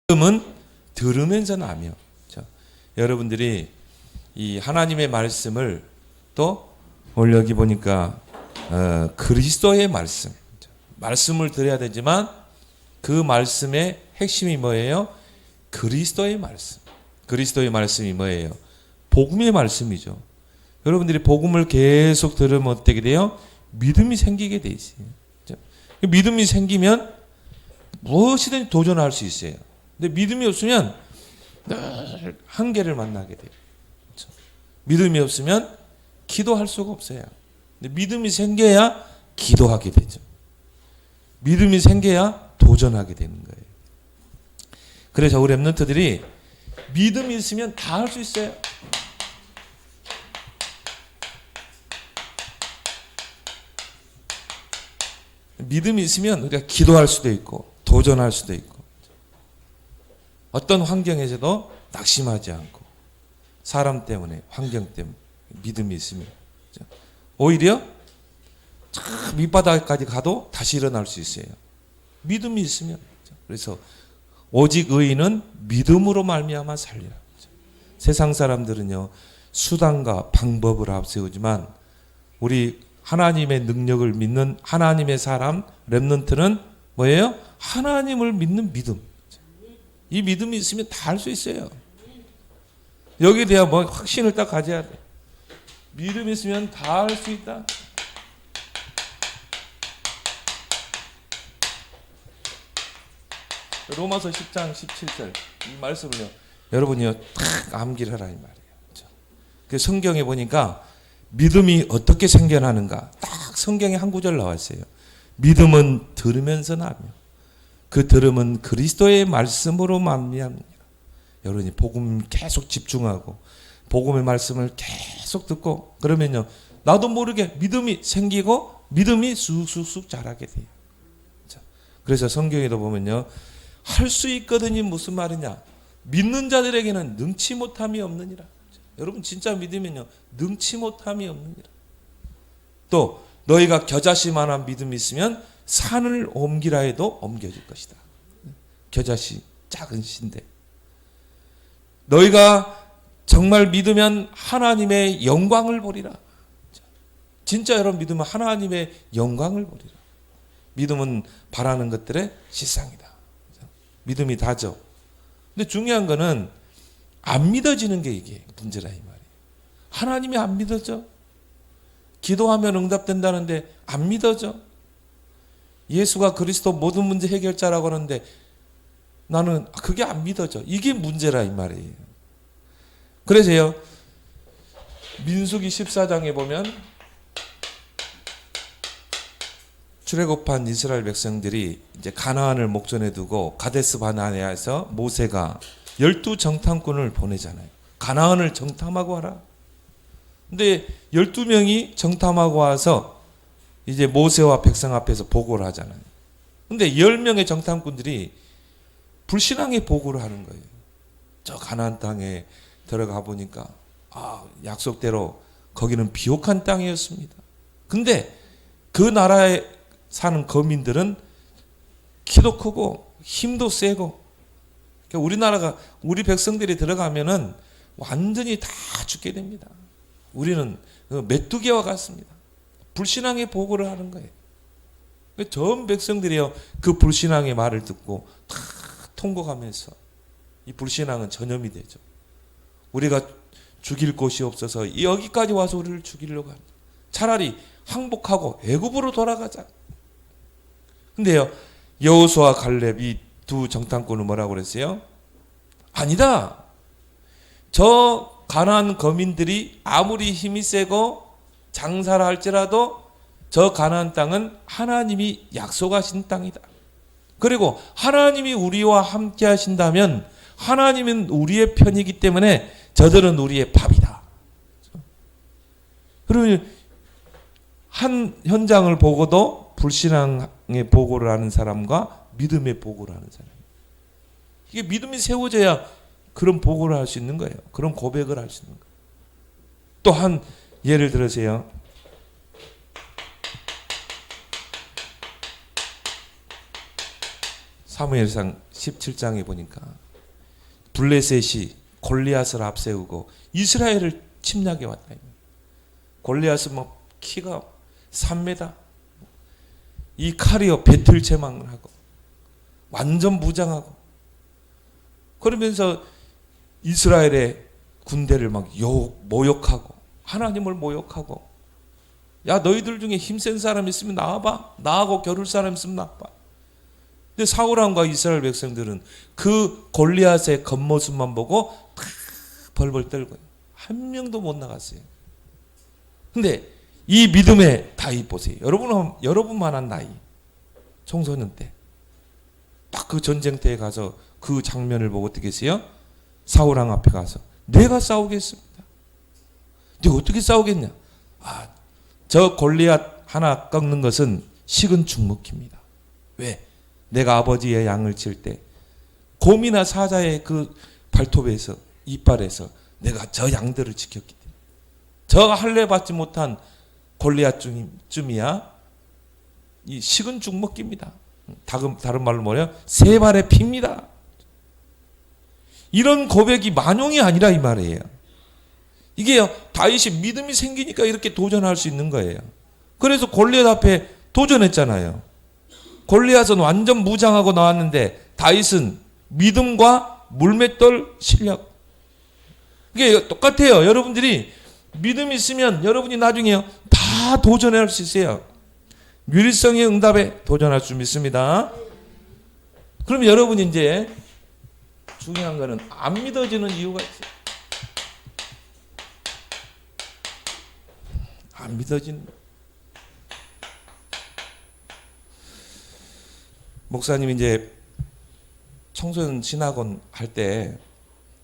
믿음은 들으면서 나며. 여러분들이 이 하나님의 말씀을 또 오늘 여기 보니까 그리스도의 말씀을 들어야 되지만 그 말씀의 핵심이 뭐예요? 그리스도의 말씀. 그리스도의 말씀이 뭐예요? 복음의 말씀이죠. 여러분들이 복음을 계속 들으면 어떻게 돼요? 믿음이 생기게 돼 있어요. 믿음이 생기면 무엇이든 도전할 수 있어요. 근데 믿음이 없으면 늘 한계를 만나게 돼요. 그렇죠? 믿음이 없으면 기도할 수가 없어요. 근데 믿음이 생겨야 기도하게 되죠. 믿음이 생겨야 도전하게 되는 거예요. 그래서 우리 랩런트들이 믿음이 있으면 다 할 수 있어요. 믿음이 있으면 우리가 기도할 수도 있고 도전할 수도 있고 어떤 환경에서도 낙심하지 않고 사람 때문에 환경 때문에 믿음이 있으면 오히려 밑바닥까지 가도 다시 일어날 수 있어요. 믿음이 있으면. 그래서 오직 의인은 믿음으로 말미암아 살리라. 세상 사람들은요 수단과 방법을 앞세우지만 우리 하나님의 능력을 믿는 하나님의 사람 렘넌트는 뭐예요? 하나님을 믿는 믿음. 이 믿음이 있으면 다 할 수 있어요. 여기에 대한 뭐 확신을 딱 가져야 돼. 믿음이 있으면 다 할 수 있다. 로마서 10장 17절 이 말씀을요 여러분이요 딱 암기를 하라 이 말이에요. 그 성경에 보니까 믿음이 어떻게 생겨나는가 딱 성경에 한 구절 나와 있어요. 믿음은 들으면서 나며 그 들음은 그리스도의 말씀으로 말미암느니라. 여러분이 복음 계속 집중하고 복음의 말씀을 계속 듣고 그러면요 나도 모르게 믿음이 생기고 믿음이 쑥쑥쑥 자라게 돼요. 그래서 성경에도 보면요 할 수 있거든이 무슨 말이냐? 믿는 자들에게는 능치 못함이 없느니라. 여러분 진짜 믿으면요 능치 못함이 없느니라. 또 너희가 겨자씨만한 믿음이 있으면 산을 옮기라 해도 옮겨질 것이다. 겨자씨 작은 씨인데 너희가 정말 믿으면 하나님의 영광을 보리라. 진짜 여러분 믿으면 하나님의 영광을 보리라. 믿음은 바라는 것들의 실상이다. 믿음이 다죠. 근데 중요한 거는 안 믿어지는 게 이게 문제라 이 말이에요. 하나님이 안 믿어져. 기도하면 응답된다는데 안 믿어져. 예수가 그리스도 모든 문제 해결자라고 하는데 나는 그게 안 믿어져. 이게 문제라 이 말이에요. 그래서요 민수기 14장에 보면 출애굽한 이스라엘 백성들이 이제 가나안을 목전에 두고 가데스 바네아에서 모세가 12정탐꾼을 보내잖아요. 가나안을 정탐하고 와라. 근데 12명이 정탐하고 와서 이제 모세와 백성 앞에서 보고를 하잖아요. 근데 10명의 정탐꾼들이 불신앙의 보고를 하는 거예요. 저 가나안 땅에 들어가 보니까 약속대로 거기는 비옥한 땅이었습니다. 근데 그 나라에 사는 거민들은 키도 크고 힘도 세고 그러니까 우리나라가 우리 백성들이 들어가면은 완전히 다 죽게 됩니다. 우리는 메뚜기와 같습니다. 불신앙의 보고를 하는 거예요. 전 백성들이요 그 불신앙의 말을 듣고 다 통곡하면서 이 불신앙은 전염이 되죠. 우리가 죽일 곳이 없어서 여기까지 와서 우리를 죽이려고 합니다. 차라리 항복하고 애굽으로 돌아가자. 근데요 여호수아 갈렙이 두 정탐꾼은 뭐라고 그랬어요? 아니다. 저 가나안 거민들이 아무리 힘이 세고 장사를 할지라도 저 가나안 땅은 하나님이 약속하신 땅이다. 그리고 하나님이 우리와 함께 하신다면 하나님은 우리의 편이기 때문에 저들은 우리의 밥이다. 그러면 한 현장을 보고도 불신앙의 보고를 하는 사람과 믿음의 보고를 하는 사람. 이게 믿음이 세워져야 그런 보고를 할 수 있는 거예요. 그런 고백을 할 수 있는 거예요. 또 한 예를 들으세요. 사무엘상 17장에 보니까 블레셋이 골리앗을 앞세우고 이스라엘을 침략해 왔다. 골리앗은 뭐 키가 3m, 이 칼이요 배틀 제망을 하고 완전 무장하고, 그러면서 이스라엘의 군대를 막 모욕하고 하나님을 모욕하고, 야 너희들 중에 힘센 사람 있으면 나와봐, 나하고 겨룰 사람 있으면 나와봐. 근데 사울왕과 이스라엘 백성들은 그 골리앗의 겉모습만 보고 다 벌벌 떨고요. 한 명도 못 나갔어요. 근데 이 믿음의 다윗 보세요. 여러분만한 나이, 청소년 때 딱 그 전쟁터에 가서 그 장면을 보고 어떻게 했어요? 사울왕 앞에 가서 내가 싸우겠습니다. 근데 어떻게 싸우겠냐? 저 골리앗 하나 꺾는 것은 식은 죽 먹힙니다. 왜? 내가 아버지의 양을 칠 때 곰이나 사자의 그 발톱에서, 이빨에서 내가 저 양들을 지켰기 때문에 저 할례 받지 못한 골리앗쯤이야 이 식은 죽 먹깁니다. 다른 말로 뭐냐? 세 발의 피입니다. 이런 고백이 만용이 아니라 이 말이에요. 이게요, 다윗이 믿음이 생기니까 이렇게 도전할 수 있는 거예요. 그래서 골리앗 앞에 도전했잖아요. 골리앗은 완전 무장하고 나왔는데 다윗은 믿음과 물맷돌 실력. 이게 똑같아요. 여러분들이 믿음이 있으면 여러분이 나중에요 다 도전할 수 있어요. 유리성의 응답에 도전할 수 있습니다. 그럼 여러분이 이제 중요한 거는 안 믿어지는 이유가 있어요. 안 믿어지는. 목사님 이제 청소년 신학원 할 때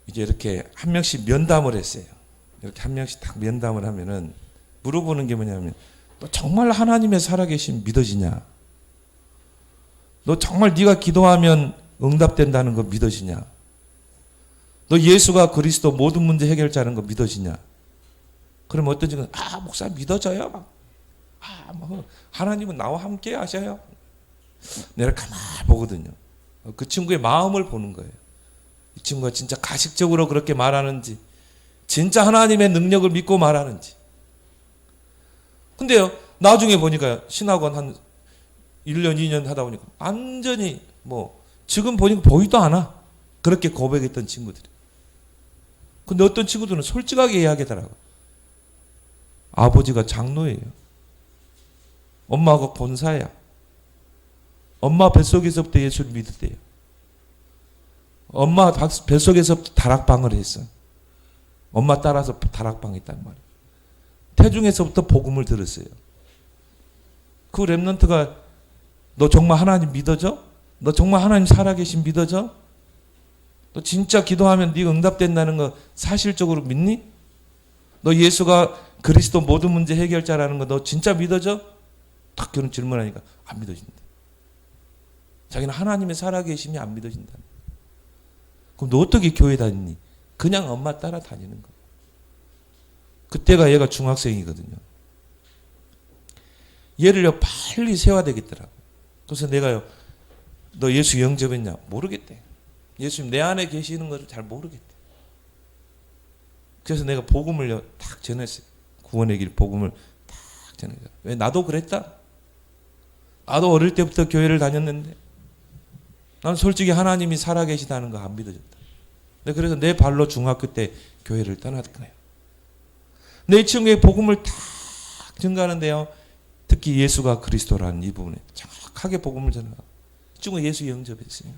이제 이렇게 한 명씩 면담을 했어요. 이렇게 한 명씩 딱 면담을 하면은 물어보는 게 뭐냐면, 너 정말 하나님의 살아계심 믿어지냐? 너 정말 네가 기도하면 응답된다는 거 믿어지냐? 너 예수가 그리스도 모든 문제 해결자는 거 믿어지냐? 그럼 어떤 친구는 목사 믿어져요. 뭐 하나님은 나와 함께 하셔요. 내가 가만히 보거든요. 그 친구의 마음을 보는 거예요. 이 친구가 진짜 가식적으로 그렇게 말하는지, 진짜 하나님의 능력을 믿고 말하는지. 근데요, 나중에 보니까 신학원 한 1년, 2년 하다 보니까 완전히 지금 보니까 보이도 않아. 그렇게 고백했던 친구들이. 근데 어떤 친구들은 솔직하게 이야기하더라고. 아버지가 장로예요. 엄마가 권사야. 엄마 뱃속에서부터 예수를 믿었대요. 엄마 뱃속에서 다락방을 했어. 엄마 따라서 다락방 했단 말이에요. 태중에서부터 복음을 들었어요. 그 랩런트가 너 정말 하나님 믿어져? 너 정말 하나님 살아계신 믿어져? 너 진짜 기도하면 네가 응답된다는 거 사실적으로 믿니? 너 예수가 그리스도 모든 문제 해결자라는 거 너 진짜 믿어져? 딱 그런 질문하니까 안 믿어진다. 자기는 하나님의 살아계심이 안 믿어진다. 그럼 너 어떻게 교회 다니니? 그냥 엄마 따라 다니는 거야. 그때가 얘가 중학생이거든요. 얘를요 빨리 세워야 되겠더라고. 그래서 내가요, 너 예수 영접했냐? 모르겠대. 예수님 내 안에 계시는 것을 잘 모르겠대. 그래서 내가 복음을요 딱 전했어요. 구원의 길 복음을 딱 전했어요. 왜? 나도 그랬다. 나도 어릴 때부터 교회를 다녔는데 난 솔직히 하나님이 살아계시다는 거 안 믿어졌다. 그래서 내 발로 중학교 때 교회를 떠났거든요. 근데 이 친구의 복음을 탁 증가하는데요, 특히 예수가 그리스도라는 이 부분에 정확하게 복음을 전하고 이 친구가 예수 영접했어요.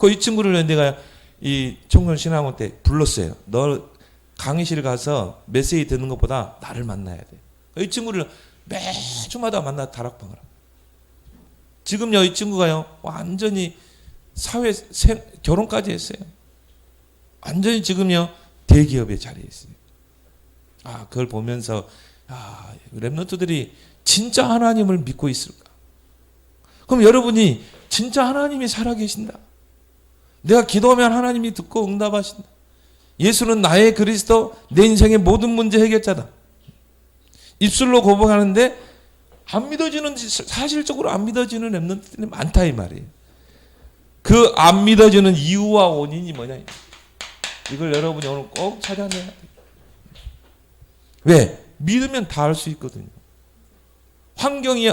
이 친구를 내가 이 청년 신학원 때 불렀어요. 너 강의실 가서 메시지 듣는 것보다 나를 만나야 돼. 이 친구를 매주마다 만나 다락방을 하고. 지금요 이 친구가요 완전히 결혼까지 했어요. 완전히 지금요 대기업에 자리에 있어요. 그걸 보면서 랩런트들이 진짜 하나님을 믿고 있을까? 그럼 여러분이 진짜 하나님이 살아계신다. 내가 기도하면 하나님이 듣고 응답하신다. 예수는 나의 그리스도, 내 인생의 모든 문제 해결자다. 입술로 고백하는데 안 믿어지는, 사실적으로 안 믿어지는 랩런트들이 많다 이 말이에요. 그 안 믿어지는 이유와 원인이 뭐냐? 이걸 여러분이 오늘 꼭 찾아내야 돼요. 왜? 믿으면 다 알 수 있거든요. 환경이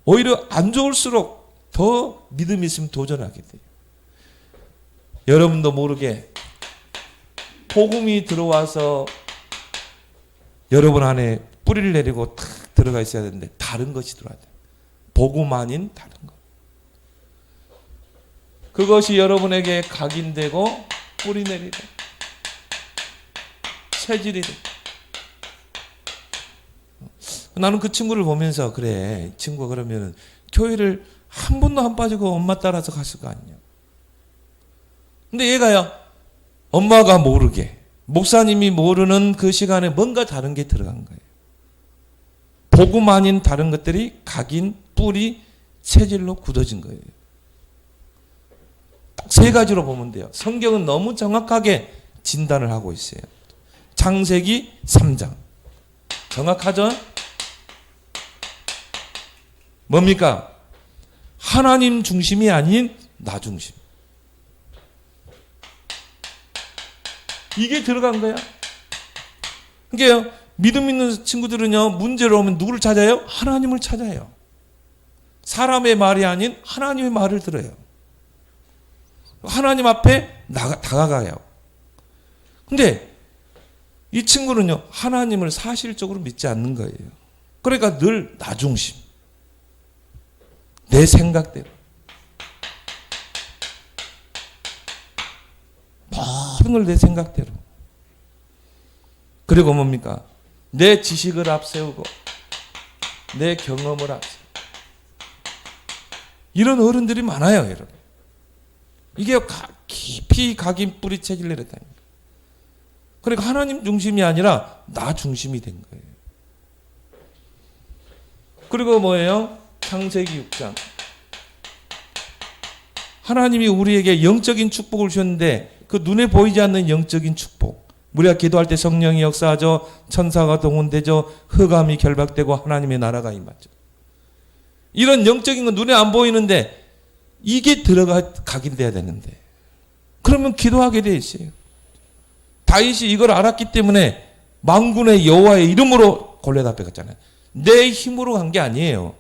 오히려 안 좋을수록 더 믿음이 있으면 도전하게 돼요. 여러분도 모르게 복음이 들어와서 여러분 안에 뿌리를 내리고 탁 들어가 있어야 되는데 다른 것이 들어와야 돼요. 복음 아닌 다른 것. 그것이 여러분에게 각인되고 뿌리 내리고 체질이 돼. 나는 그 친구를 보면서 그래, 친구가 그러면 교회를 한 번도 안 빠지고 엄마 따라서 갔을 거 아니냐. 근데 얘가요, 엄마가 모르게, 목사님이 모르는 그 시간에 뭔가 다른 게 들어간 거예요. 복음 아닌 다른 것들이 각인, 뿌리, 체질로 굳어진 거예요. 딱 세 가지로 보면 돼요. 성경은 너무 정확하게 진단을 하고 있어요. 창세기 3장. 정확하죠? 뭡니까? 하나님 중심이 아닌 나 중심. 이게 들어간 거야. 그러니까 믿음 있는 친구들은요, 문제로 오면 누구를 찾아요? 하나님을 찾아요. 사람의 말이 아닌 하나님의 말을 들어요. 하나님 앞에 다가가요. 근데 이 친구는요, 하나님을 사실적으로 믿지 않는 거예요. 그러니까 늘 나 중심. 내 생각대로. 모든 걸 내 생각대로. 그리고 뭡니까? 내 지식을 앞세우고 내 경험을 앞세우고. 이런 어른들이 많아요, 여러분. 이게 깊이 각인 뿌리 체질 내렸다니까. 그러니까 하나님 중심이 아니라 나 중심이 된 거예요. 그리고 뭐예요? 창세기 6장. 하나님이 우리에게 영적인 축복을 주셨는데 그 눈에 보이지 않는 영적인 축복. 우리가 기도할 때 성령이 역사하죠. 천사가 동원되죠. 흑암이 결박되고 하나님의 나라가 임하죠. 이런 영적인 건 눈에 안 보이는데 이게 각인돼야 되는데 그러면 기도하게 돼 있어요. 다윗이 이걸 알았기 때문에 만군의 여호와의 이름으로 골리앗 앞에 갔잖아요. 내 힘으로 간 게 아니에요.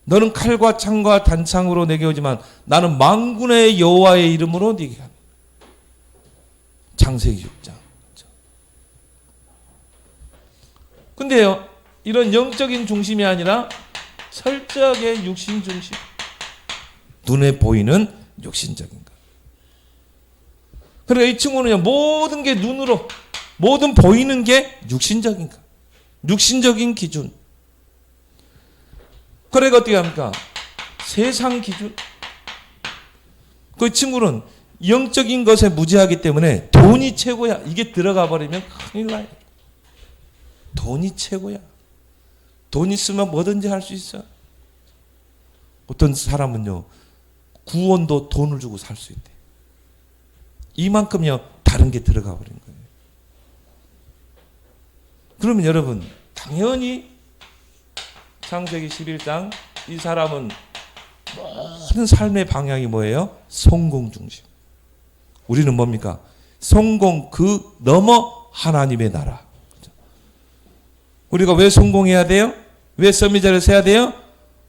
너는 칼과 창과 단창으로 내게 오지만 나는 만군의 여호와의 이름으로 네게 간다. 창세기 6장. 근데요, 이런 영적인 중심이 아니라 철저하게 육신 중심. 눈에 보이는 육신적인 것. 그러니까 이 친구는요, 모든 게 눈으로, 모든 보이는 게 육신적인 것. 육신적인 기준. 그러니까 어떻게 합니까? 세상 기준. 그 친구는 영적인 것에 무지하기 때문에 돈이 최고야. 이게 들어가 버리면 큰일 나요. 돈이 최고야. 돈 있으면 뭐든지 할 수 있어. 어떤 사람은요, 구원도 돈을 주고 살 수 있대. 이만큼요, 다른 게 들어가 버린 거예요. 그러면 여러분, 당연히 창세기 11장 이 사람은 모든 삶의 방향이 뭐예요? 성공 중심. 우리는 뭡니까? 성공 그 넘어 하나님의 나라. 우리가 왜 성공해야 돼요? 왜 서밋 자리에서 해야 돼요?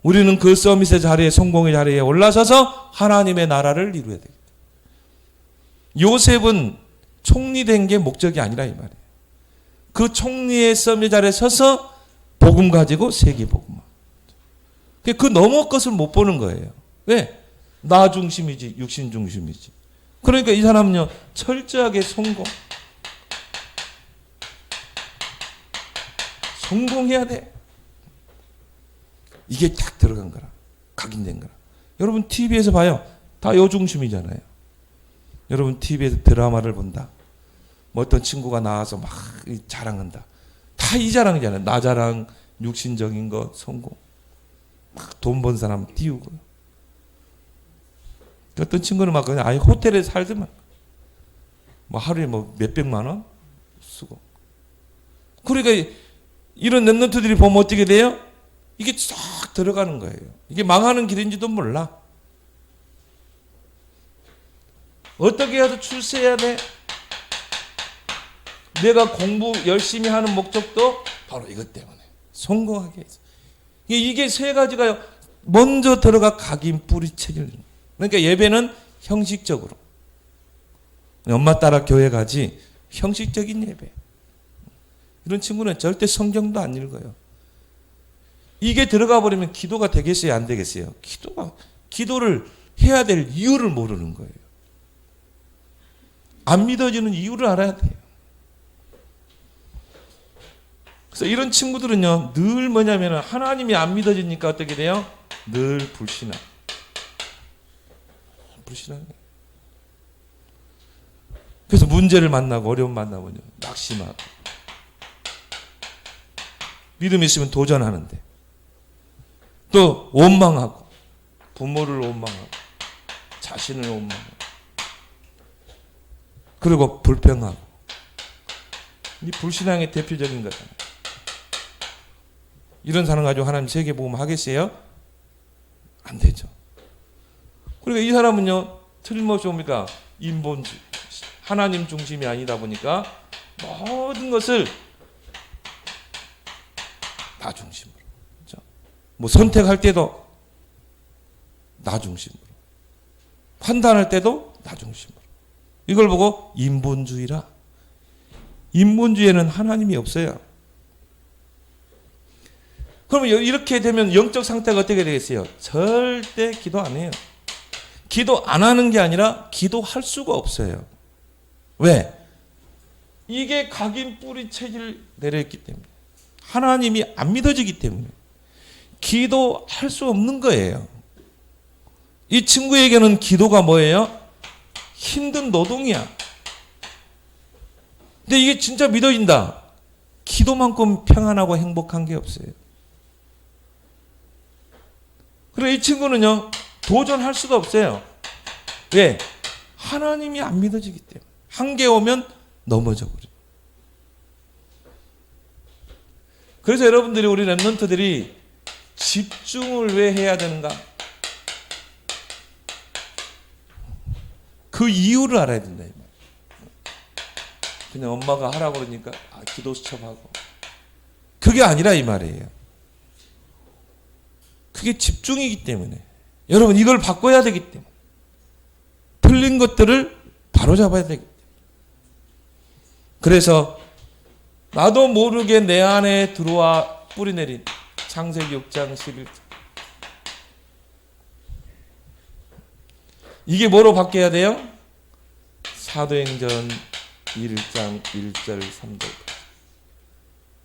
우리는 그 서밋의 자리에, 성공의 자리에 올라서서 하나님의 나라를 이루어야 돼요. 요셉은 총리된 게 목적이 아니라 이 말이에요. 그 총리의 서밋 자리에 서서 복음 가지고 세계 복음. 그 넘어 것을 못 보는 거예요. 왜? 나 중심이지, 육신 중심이지. 그러니까 이 사람은요, 철저하게 성공해야 돼. 이게 딱 들어간 거라. 각인된 거라. 여러분 TV에서 봐요. 다 요 중심이잖아요. 여러분 TV에서 드라마를 본다. 뭐 어떤 친구가 나와서 막 자랑한다. 다 이 자랑이잖아요. 나 자랑, 육신적인 것, 성공. 막 돈 번 사람 띄우고. 어떤 친구는 막 그냥 아예 호텔에 살더만. 뭐 하루에 뭐 몇백만 원 쓰고. 그러니까 이런 랩런트들이 보면 어떻게 돼요? 이게 싹 들어가는 거예요. 이게 망하는 길인지도 몰라. 어떻게 해서 출세해야 돼? 내가 공부 열심히 하는 목적도 바로 이것 때문에 성공하게 해서. 이게 세 가지가요. 먼저 들어가 각인 뿌리채기를. 그러니까 예배는 형식적으로. 엄마 따라 교회 가지 형식적인 예배. 이런 친구는 절대 성경도 안 읽어요. 이게 들어가 버리면 기도가 되겠어요, 안 되겠어요? 기도를 해야 될 이유를 모르는 거예요. 안 믿어지는 이유를 알아야 돼요. 그래서 이런 친구들은요, 늘 뭐냐면 하나님이 안 믿어지니까 어떻게 돼요? 늘 불신하는 거예요. 그래서 문제를 만나고 어려움 만나면요, 낙심하고. 믿음이 있으면 도전하는데 또 원망하고, 부모를 원망하고, 자신을 원망하고, 그리고 불평하고. 이 불신앙의 대표적인 거잖아요. 이런 사람 가지고 하나님 세계복음 하겠어요? 안 되죠. 그러니까 이 사람은요, 틀림없이 뭡니까? 인본주의, 하나님 중심이 아니다 보니까 모든 것을 나 중심으로. 그렇죠? 뭐 선택할 때도 나 중심으로. 판단할 때도 나 중심으로. 이걸 보고 인본주의라. 인본주의에는 하나님이 없어요. 그러면 이렇게 되면 영적 상태가 어떻게 되겠어요? 절대 기도 안 해요. 기도 안 하는 게 아니라 기도할 수가 없어요. 왜? 이게 각인 뿌리 체질 내려있기 때문에. 하나님이 안 믿어지기 때문에. 기도할 수 없는 거예요. 이 친구에게는 기도가 뭐예요? 힘든 노동이야. 근데 이게 진짜 믿어진다. 기도만큼 평안하고 행복한 게 없어요. 그리고 이 친구는요, 도전할 수가 없어요. 왜? 하나님이 안 믿어지기 때문에. 한계 오면 넘어져 버려요. 그래서 여러분들이, 우리 랩런트들이 집중을 왜 해야 되는가? 그 이유를 알아야 된다. 그냥 엄마가 하라고 그러니까 기도 수첩하고. 그게 아니라 이 말이에요. 그게 집중이기 때문에. 여러분, 이걸 바꿔야 되기 때문에. 틀린 것들을 바로잡아야 되기 때문에. 그래서 나도 모르게 내 안에 들어와 뿌리내린 창세기 6장 11절. 이게 뭐로 바뀌어야 돼요? 사도행전 1장 1절 3절.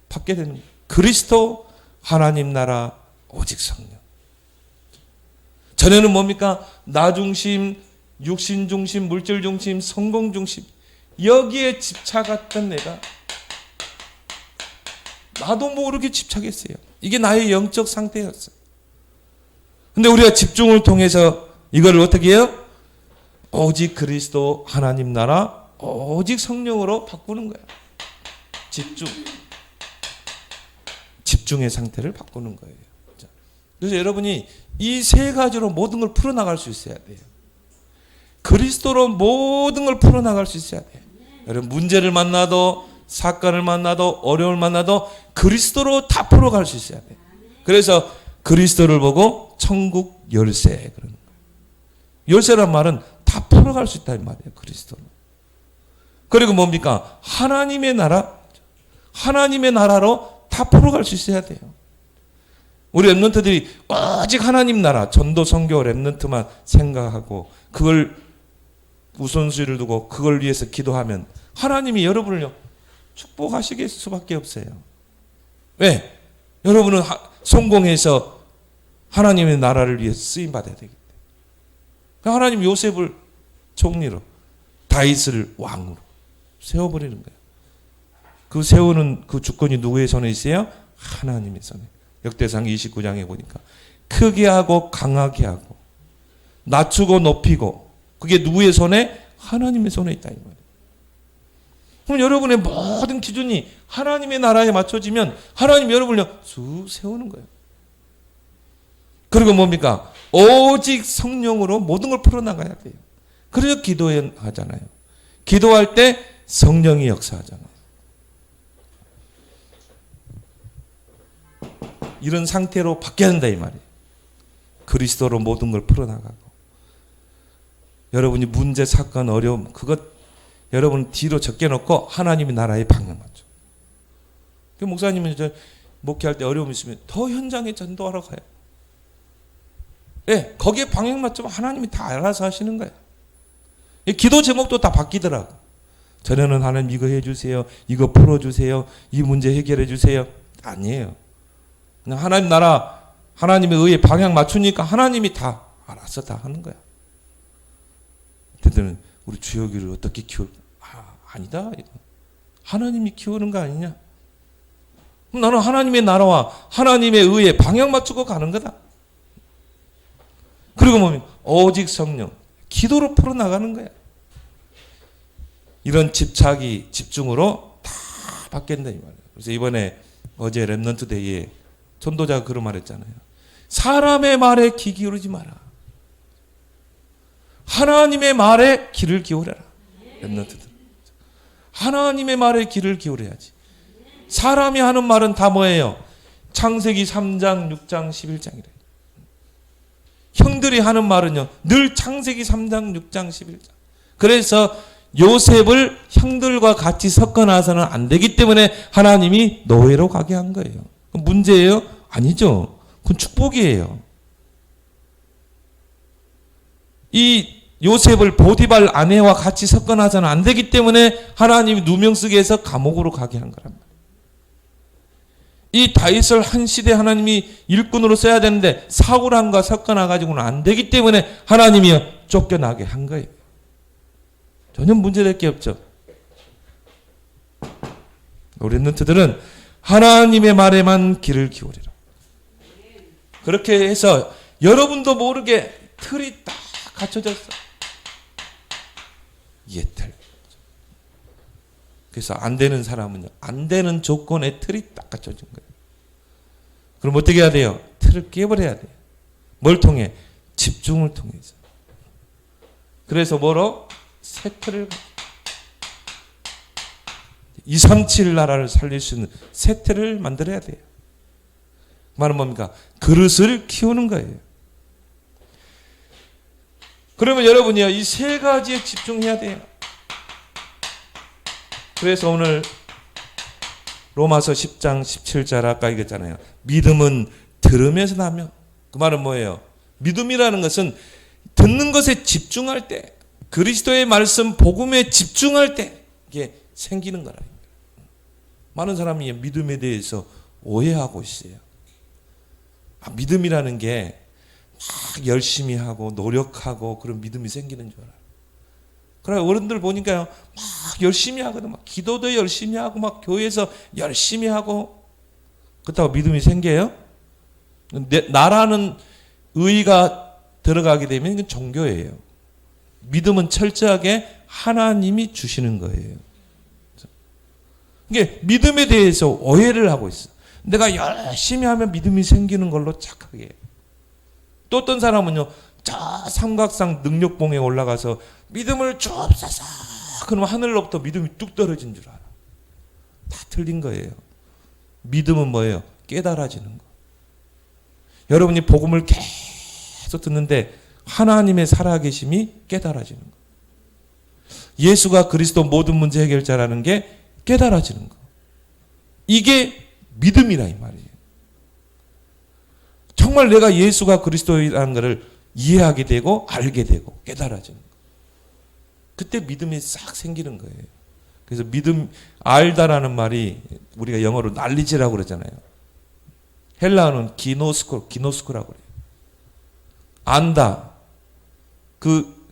바뀌어야 되는 거예요. 그리스도, 하나님 나라, 오직 성령. 전에는 뭡니까? 나 중심, 육신 중심, 물질 중심, 성공 중심. 여기에 집착했던 내가 나도 모르게 집착했어요. 이게 나의 영적 상태였어요. 근데 우리가 집중을 통해서 이걸 어떻게 해요? 오직 그리스도, 하나님 나라, 오직 성령으로 바꾸는 거야. 집중의 상태를 바꾸는 거예요. 그래서 여러분이 이 세 가지로 모든 걸 풀어나갈 수 있어야 돼요. 그리스도로 모든 걸 풀어나갈 수 있어야 돼요. 여러분, 문제를 만나도, 사건을 만나도, 어려움을 만나도 그리스도로 다 풀어갈 수 있어야 돼요. 그래서 그리스도를 보고 천국 열쇠, 그러는 거예요. 열쇠란 말은 다 풀어갈 수 있다 이 말이에요. 그리스도로. 그리고 뭡니까? 하나님의 나라, 하나님의 나라로 다 풀어갈 수 있어야 돼요. 우리 랩런트들이 오직 하나님 나라, 전도, 선교, 랩런트만 생각하고 그걸 우선순위를 두고 그걸 위해서 기도하면 하나님이 여러분을요, 축복하시게 수밖에 없어요. 왜? 여러분은 성공해서 하나님의 나라를 위해 쓰임받아야 되기 때문에. 그러니까 하나님 요셉을 총리로, 다윗을 왕으로 세워버리는 거예요. 그 세우는 그 주권이 누구의 손에 있어요? 하나님의 손에. 역대상 29장에 보니까 크게 하고 강하게 하고 낮추고 높이고, 그게 누구의 손에? 하나님의 손에 있다 이 말이에요. 그럼 여러분의 모든 기준이 하나님의 나라에 맞춰지면 하나님 여러분을 쭉 세우는 거예요. 그리고 뭡니까? 오직 성령으로 모든 걸 풀어나가야 돼요. 그래서 기도하잖아요. 기도할 때 성령이 역사하잖아요. 이런 상태로 바뀌어야 한다 이 말이에요. 그리스도로 모든 걸 풀어나가고 여러분이 문제, 사건, 어려움 그것 여러분 뒤로 적게놓고 하나님의 나라의 방향 맞죠. 그 목사님은 저 목회할 때 어려움 있으면 더 현장에 전도하러 가요. 네, 거기에 방향 맞추면 하나님이 다 알아서 하시는 거예요. 기도 제목도 다 바뀌더라고. 전에는 하나님 이거 해주세요. 이거 풀어주세요. 이 문제 해결해 주세요. 아니에요. 그냥 하나님 나라, 하나님의 의에 방향 맞추니까 하나님이 다 알아서 다 하는 거야. 그때는 우리 주여기를 어떻게 키울까? 아니다. 하나님이 키우는 거 아니냐? 그럼 나는 하나님의 나라와 하나님의 의에 방향 맞추고 가는 거다. 그리고 뭐냐? 오직 성령. 기도로 풀어나가는 거야. 이런 집착이 집중으로 다 바뀐다 이 말이에요. 그래서 이번에 어제 렘넌트 데이에 전도자가 그런 말 했잖아요. 사람의 말에 귀 기울이지 마라. 하나님의 말에 귀를 기울여라. 렘넌트들. 하나님의 말에 귀를 기울여야지. 사람이 하는 말은 다 뭐예요? 창세기 3장, 6장, 11장이래. 형들이 하는 말은요. 늘 창세기 3장, 6장, 11장. 그래서 요셉을 형들과 같이 섞어놔서는 안 되기 때문에 하나님이 노예로 가게 한 거예요. 그럼 문제예요? 아니죠. 그건 축복이에요. 이 요셉을 보디발 아내와 같이 섞어놔서는 안 되기 때문에 하나님이 누명 쓰게 해서 감옥으로 가게 한 거란 말이에요. 이 다윗을 한 시대 하나님이 일꾼으로 써야 되는데 사울왕과 섞어놔가지고는 안 되기 때문에 하나님이 쫓겨나게 한 거예요. 전혀 문제될 게 없죠. 우리 렘넌트들은 하나님의 말에만 귀를 기울이라. 그렇게 해서 여러분도 모르게 틀이 딱 갖춰졌어. 예틀. 그래서 안 되는 사람은요. 안 되는 조건에 틀이 딱 갖춰진 거예요. 그럼 어떻게 해야 돼요? 틀을 깨버려야 돼요. 뭘 통해? 집중을 통해서. 그래서 뭐로? 새 틀을 237 나라를 살릴 수 있는 새 틀을 만들어야 돼요. 말은 뭡니까? 그릇을 키우는 거예요. 그러면 여러분이요. 이 세 가지에 집중해야 돼요. 그래서 오늘 로마서 10장 17절 아까 얘기했잖아요. 믿음은 들으면서 나며. 그 말은 뭐예요? 믿음이라는 것은 듣는 것에 집중할 때 그리스도의 말씀 복음에 집중할 때 이게 생기는 거라. 많은 사람이 믿음에 대해서 오해하고 있어요. 믿음이라는 게 막 열심히 하고 노력하고 그런 믿음이 생기는 줄 알아요. 그래 어른들 보니까요, 막 열심히 하거든. 막 기도도 열심히 하고 막 교회에서 열심히 하고 그렇다고 믿음이 생겨요? 나라는 의의가 들어가게 되면 이건 종교예요. 믿음은 철저하게 하나님이 주시는 거예요. 이게 믿음에 대해서 오해를 하고 있어. 내가 열심히 하면 믿음이 생기는 걸로 착하게 해요. 또 어떤 사람은요, 저 삼각상 능력봉에 올라가서 믿음을 줍사사 그러면 하늘로부터 믿음이 뚝 떨어진 줄 알아. 다 틀린 거예요. 믿음은 뭐예요? 깨달아지는 거. 여러분이 복음을 계속 듣는데 하나님의 살아계심이 깨달아지는 거. 예수가 그리스도 모든 문제 해결자라는 게 깨달아지는 거. 이게 믿음이라 이 말이에요. 정말 내가 예수가 그리스도라는 것을 이해하게 되고 알게 되고 깨달아지는 거. 그때 믿음이 싹 생기는 거예요. 그래서 믿음 알다라는 말이 우리가 영어로 날리지라고 그러잖아요. 헬라어는 기노스코라고 그래요. 안다. 그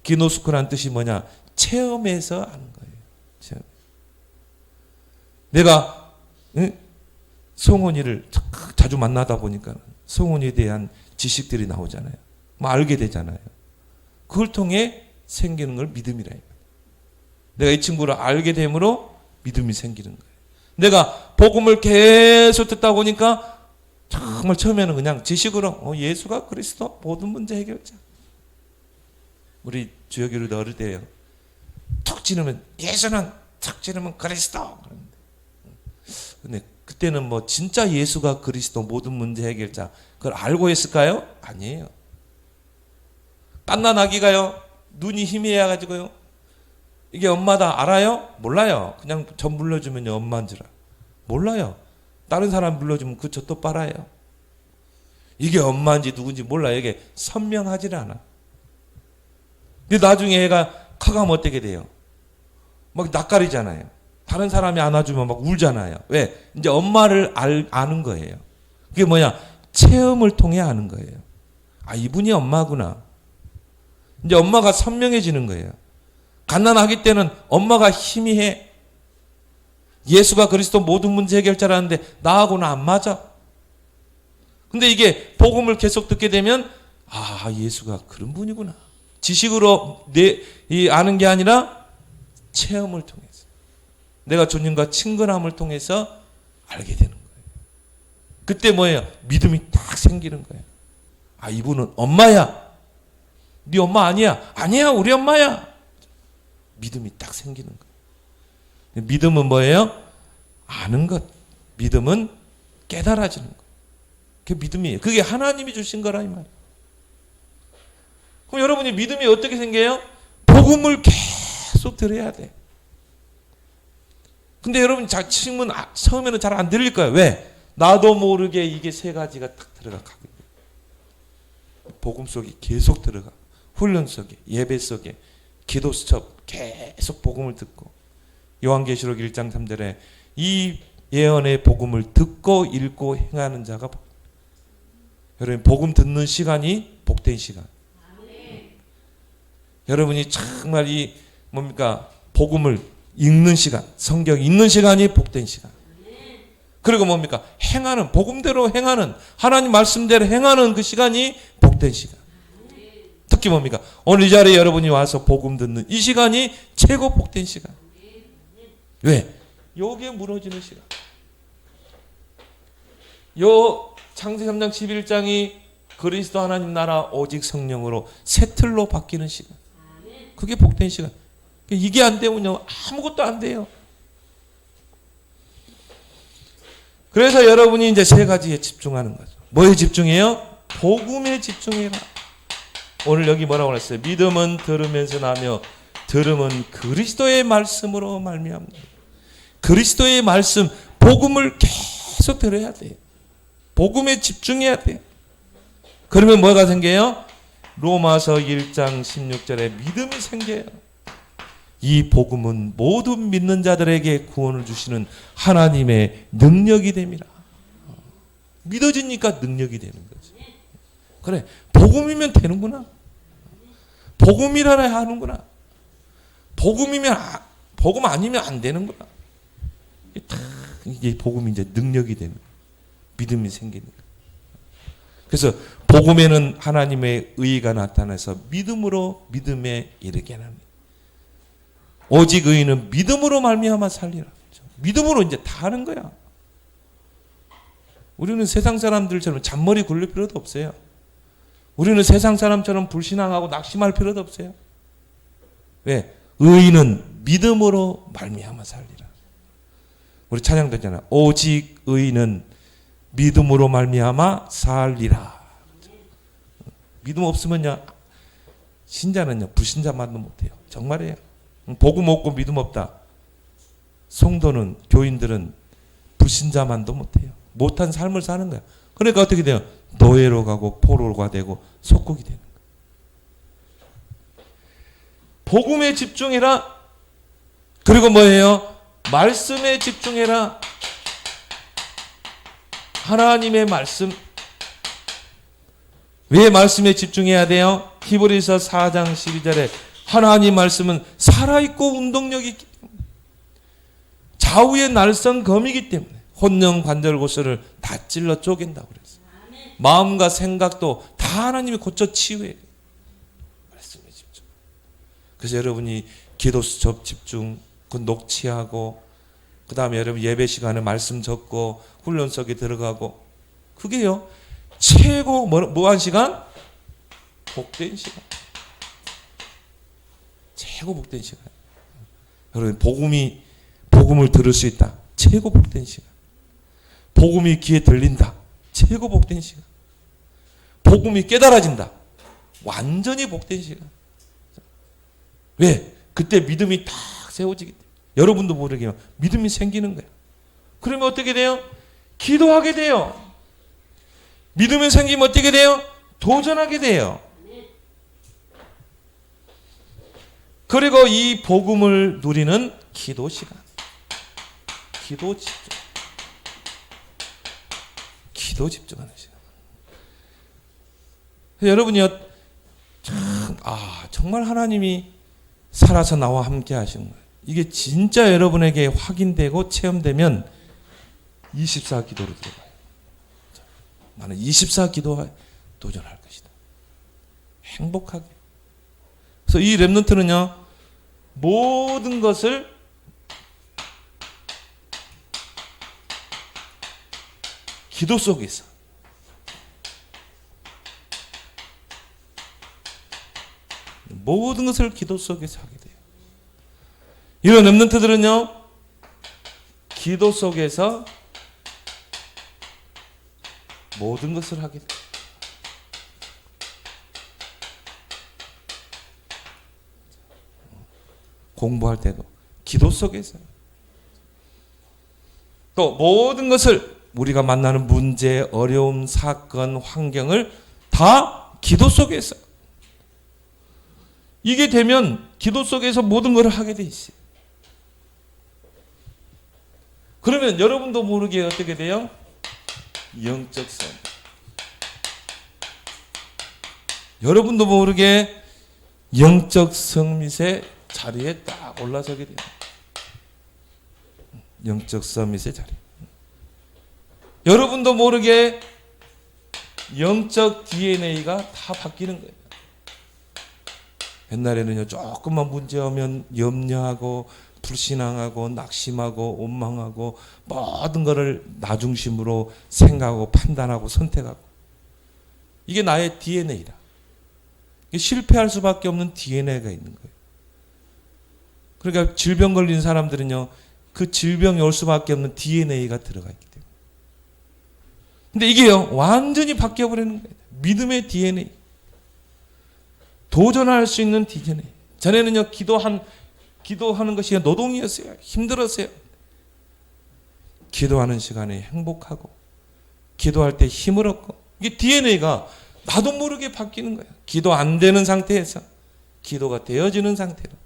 기노스코라는 뜻이 뭐냐? 체험해서 아는 거예요. 체험. 내가 성원이를 자주 만나다 보니까 성원에 대한 지식들이 나오잖아요. 뭐 알게 되잖아요. 그걸 통해 생기는 걸 믿음이라 해요. 내가 이 친구를 알게 됨으로 믿음이 생기는 거예요. 내가 복음을 계속 듣다 보니까 정말 처음에는 그냥 지식으로 예수가 그리스도 모든 문제 해결자. 우리 주여교류도 어릴 때요. 툭 찌르면 예수는 툭 찌르면 그리스도. 근데 그때는 뭐 진짜 예수가 그리스도 모든 문제 해결자 그걸 알고 했을까요? 아니에요. 깐난 아기가요. 눈이 희미해 가지고요. 이게 엄마다 알아요? 몰라요. 그냥 전 물려주면 엄마인 줄 알아. 몰라요. 다른 사람 물려주면 그저 또 빨아요. 이게 엄마인지 누군지 몰라요. 이게 선명하지 않아. 근데 나중에 애가 커가면 어떻게 돼요? 막 낯가리잖아요. 다른 사람이 안아주면 막 울잖아요. 왜? 이제 엄마를 아는 거예요. 그게 뭐냐? 체험을 통해 아는 거예요. 아, 이분이 엄마구나. 이제 엄마가 선명해지는 거예요. 갓난아기 때는 엄마가 희미해. 예수가 그리스도 모든 문제 해결자라는데 나하고는 안 맞아. 근데 이게 복음을 계속 듣게 되면 아, 예수가 그런 분이구나. 지식으로 아는 게 아니라 체험을 통해서 내가 주님과 친근함을 통해서 알게 되는 거예요. 그때 뭐예요? 믿음이 딱 생기는 거예요. 아, 이분은 엄마야. 네 엄마 아니야. 아니야, 우리 엄마야. 믿음이 딱 생기는 거예요. 믿음은 뭐예요? 아는 것. 믿음은 깨달아지는 것. 그게 믿음이에요. 그게 하나님이 주신 거라 이 말이에요. 그럼 여러분이 믿음이 어떻게 생겨요? 복음을 계속 들어야 돼. 근데 여러분 자칭은 처음에는 잘 안 들릴 거예요. 왜? 나도 모르게 이게 세 가지가 딱 들어가게 돼요. 복음 속에 계속 들어가. 훈련 속에, 예배 속에, 기도 수첩 계속 복음을 듣고 요한계시록 1장 3절에 이 예언의 복음을 듣고 읽고 행하는 자가 여러분 복음 듣는 시간이 복된 시간. 여러분이 정말 이 뭡니까 복음을 읽는 시간, 성경 읽는 시간이 복된 시간. 그리고 뭡니까 행하는 복음대로 행하는 하나님 말씀대로 행하는 그 시간이 복된 시간. 특히 뭡니까 오늘 이 자리에 여러분이 와서 복음 듣는 이 시간이 최고 복된 시간. 왜? 요게 무너지는 시간. 요 창세기 3장 11장이 그리스도 하나님 나라 오직 성령으로 새 틀로 바뀌는 시간. 그게 복된 시간. 이게 안 되면요 아무것도 안 돼요. 그래서 여러분이 이제 세 가지에 집중하는 거죠. 뭐에 집중해요? 복음에 집중해라. 오늘 여기 뭐라고 그랬어요? 믿음은 들으면서 나며 들음은 그리스도의 말씀으로 말미암는. 그리스도의 말씀, 복음을 계속 들어야 돼요. 복음에 집중해야 돼요. 그러면 뭐가 생겨요? 로마서 1장 16절에 믿음이 생겨요. 이 복음은 모든 믿는 자들에게 구원을 주시는 하나님의 능력이 됩니다. 믿어지니까 능력이 되는 거지. 그래, 복음이면 되는구나. 복음이라야 하는구나. 복음 아니면 안 되는구나. 이게 복음이 이제 능력이 되는 거야. 믿음이 생기는 거야. 그래서 복음에는 하나님의 의가 나타나서 믿음으로 믿음에 이르게 합니다. 오직 의인은 믿음으로 말미암아 살리라. 믿음으로 이제 다 하는 거야. 우리는 세상 사람들처럼 잔머리 굴릴 필요도 없어요. 우리는 세상 사람처럼 불신앙하고 낙심할 필요도 없어요. 왜? 의인은 믿음으로 말미암아 살리라. 우리 찬양도 있잖아. 오직 의인은 믿음으로 말미암아 살리라. 믿음 없으면요 신자는요 불신자만도 못해요. 정말이에요. 복음 없고 믿음 없다. 성도는 교인들은 불신자만도 못해요. 못한 삶을 사는 거야. 그러니까 어떻게 돼요? 노예로 가고 포로가 되고 속국이 되는 거야. 복음에 집중해라. 그리고 뭐예요? 말씀에 집중해라. 하나님의 말씀. 왜 말씀에 집중해야 돼요? 히브리서 4장 12절에 하나님 말씀은 살아있고 운동력이 있기 때문에 좌우의 날선 검이기 때문에 혼령 관절 고스를 다 찔러 쪼갠다고 그랬어요. 마음과 생각도 다 하나님이 고쳐 치유해요. 말씀에 집중. 그래서 여러분이 기도 수첩 집중, 그 녹취하고 그 다음에 여러분 예배 시간에 말씀 적고 훈련 속에 들어가고 그게요 최고 뭐한 시간? 복된 시간. 최고 복된 시간. 여러분 복음을 들을 수 있다. 최고 복된 시간. 복음이 귀에 들린다. 최고 복된 시간. 복음이 깨달아진다. 완전히 복된 시간. 왜? 그때 믿음이 딱 세워지기 때문에. 여러분도 모르게 믿음이 생기는 거예요. 그러면 어떻게 돼요? 기도하게 돼요. 믿음이 생기면 어떻게 돼요? 도전하게 돼요. 그리고 이 복음을 누리는 기도 시간. 기도 집중. 기도 집중하는 시간. 여러분이요, 정말 하나님이 살아서 나와 함께 하시는 거예요. 이게 진짜 여러분에게 확인되고 체험되면 24 기도로 들어가요. 나는 24 기도에 도전할 것이다. 행복하게. 그래서 이 렘넌트는요, 모든 것을 기도 속에서 모든 것을 기도 속에서 하게 돼요. 이런 렘넌트들은요, 기도 속에서 모든 것을 하게 돼요. 공부할 때도 기도 속에서, 또 모든 것을 우리가 만나는 문제, 어려움, 사건, 환경을 다 기도 속에서, 이게 되면 기도 속에서 모든 것을 하게 돼 있어요. 그러면 여러분도 모르게 어떻게 돼요? 영적 성. 여러분도 모르게 영적 성밋의 자리에 딱 올라서게 돼요. 영적 서밋의 자리. 여러분도 모르게 영적 DNA가 다 바뀌는 거예요. 옛날에는요, 조금만 문제오면 염려하고 불신앙하고 낙심하고 원망하고 모든 것을 나 중심으로 생각하고 판단하고 선택하고, 이게 나의 DNA라. 실패할 수밖에 없는 DNA가 있는 거예요. 그러니까 질병 걸린 사람들은요, 그 질병이 올 수밖에 없는 DNA가 들어가 있기 때문에. 근데 이게요, 완전히 바뀌어버리는 거예요. 믿음의 DNA. 도전할 수 있는 DNA. 전에는요, 기도하는 것이 노동이었어요. 힘들었어요. 기도하는 시간에 행복하고, 기도할 때 힘을 얻고, 이게 DNA가 나도 모르게 바뀌는 거예요. 기도 안 되는 상태에서 기도가 되어지는 상태로.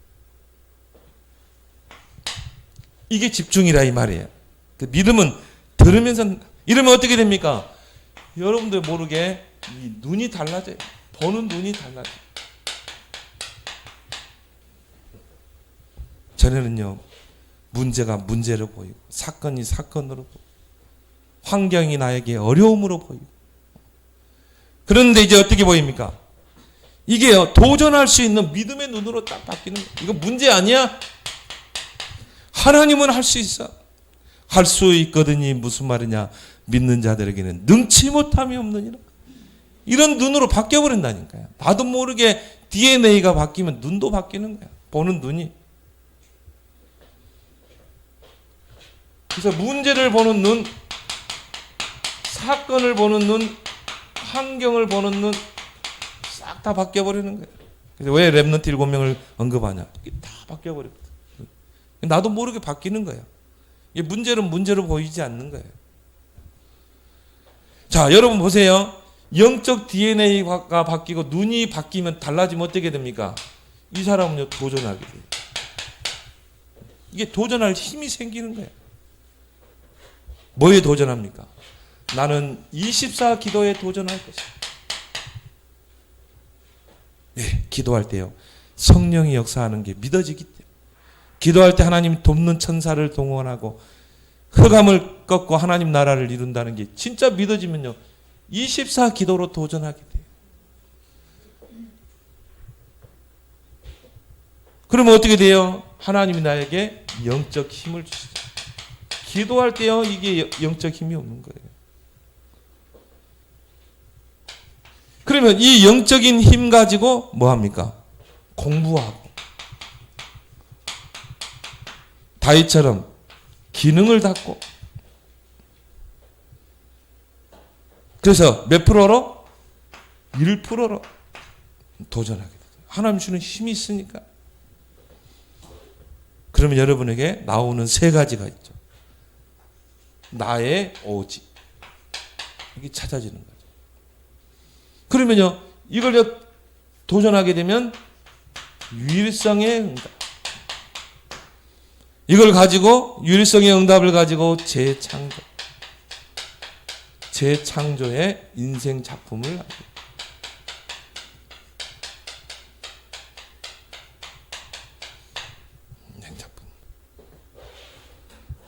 이게 집중이라 이 말이에요. 그 믿음은 들으면서, 이러면 어떻게 됩니까? 여러분들 모르게 이 눈이 달라져요. 보는 눈이 달라져요. 전에는요, 문제가 문제로 보이고, 사건이 사건으로 보이고, 환경이 나에게 어려움으로 보이고, 그런데 이제 어떻게 보입니까? 이게요, 도전할 수 있는 믿음의 눈으로 딱 바뀌는 거예요. 이거 문제 아니야? 하나님은 할 수 있어. 할 수 있거든이 무슨 말이냐? 믿는 자들에게는 능치 못함이 없느니라. 이런 눈으로 바뀌어버린다니까요. 나도 모르게 DNA가 바뀌면 눈도 바뀌는 거야. 보는 눈이. 그래서 문제를 보는 눈, 사건을 보는 눈, 환경을 보는 눈, 싹 다 바뀌어버리는 거예요. 그래서 왜 렘넌트 7명을 언급하냐? 이게 다 바뀌어버렸거든. 나도 모르게 바뀌는 거예요. 이 문제는 문제로 보이지 않는 거예요. 자, 여러분 보세요. 영적 DNA가 바뀌고 눈이 바뀌면 달라지면 어떻게 됩니까? 이 사람은요, 도전하게 돼요. 이게 도전할 힘이 생기는 거예요. 뭐에 도전합니까? 나는 24 기도에 도전할 것이다. 네, 기도할 때요, 성령이 역사하는 게 믿어지기 때문에. 기도할 때 하나님 돕는 천사를 동원하고 흑암을 꺾고 하나님 나라를 이룬다는 게 진짜 믿어지면요, 24 기도로 도전하게 돼요. 그러면 어떻게 돼요? 하나님이 나에게 영적 힘을 주시죠. 기도할 때요, 이게 영적 힘이 없는 거예요. 그러면 이 영적인 힘 가지고 뭐 합니까? 공부하고, 다윗처럼 기능을 닫고 그래서 몇 프로로? 1%로 도전하게 돼요. 하나님 주는 힘이 있으니까. 그러면 여러분에게 나오는 세 가지가 있죠. 나의 오직. 이게 찾아지는 거죠. 그러면요, 이걸 도전하게 되면 유일성의 응답. 이걸 가지고, 유일성의 응답을 가지고 재창조의 인생 작품을 하게 돼요.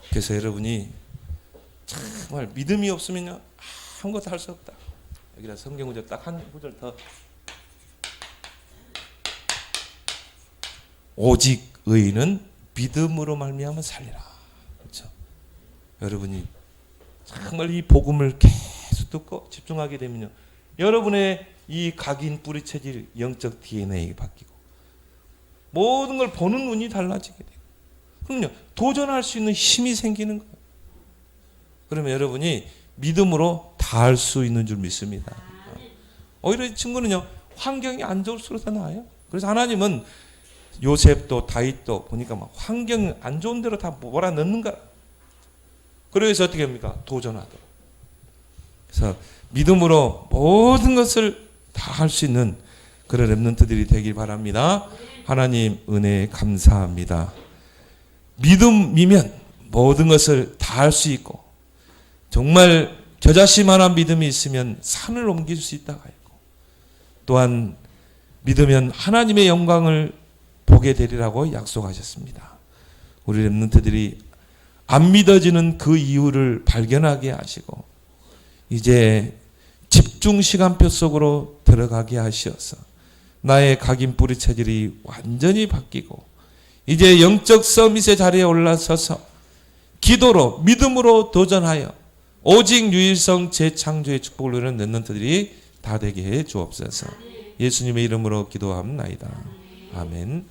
그래서 여러분이 정말 믿음이 없으면요 아무것도 할 수 없다. 여기다 성경 구절 딱 한 구절 더. 오직 의인은 믿음으로 말미암아 살리라. 그렇죠? 여러분이 정말 이 복음을 계속 듣고 집중하게 되면요, 여러분의 이 각인 뿌리 체질 영적 DNA가 바뀌고 모든 걸 보는 눈이 달라지게 돼요. 그럼요, 도전할 수 있는 힘이 생기는 거예요. 그러면 여러분이 믿음으로 다 할 수 있는 줄 믿습니다. 오히려 이 친구는요, 환경이 안 좋을수록 더 나아요. 그래서 하나님은 요셉도 다윗도 보니까 막 환경 안 좋은 대로 다 몰아넣는가. 그래서 어떻게 합니까? 도전하도록. 그래서 믿음으로 모든 것을 다 할 수 있는 그런 렘넌트들이 되길 바랍니다. 하나님 은혜에 감사합니다. 믿음이면 모든 것을 다 할 수 있고 정말 겨자씨만한 믿음이 있으면 산을 옮길 수 있다고 했고 또한 믿으면 하나님의 영광을 보게 되리라고 약속하셨습니다. 우리 렘넌트들이 안 믿어지는 그 이유를 발견하게 하시고 이제 집중 시간표 속으로 들어가게 하시어서 나의 각인 뿌리 체질이 완전히 바뀌고 이제 영적 서밋의 자리에 올라서서 기도로 믿음으로 도전하여 오직 유일성 재창조의 축복을 누리는 렘넌트들이 다 되게 해 주옵소서. 예수님의 이름으로 기도합나이다. 아멘.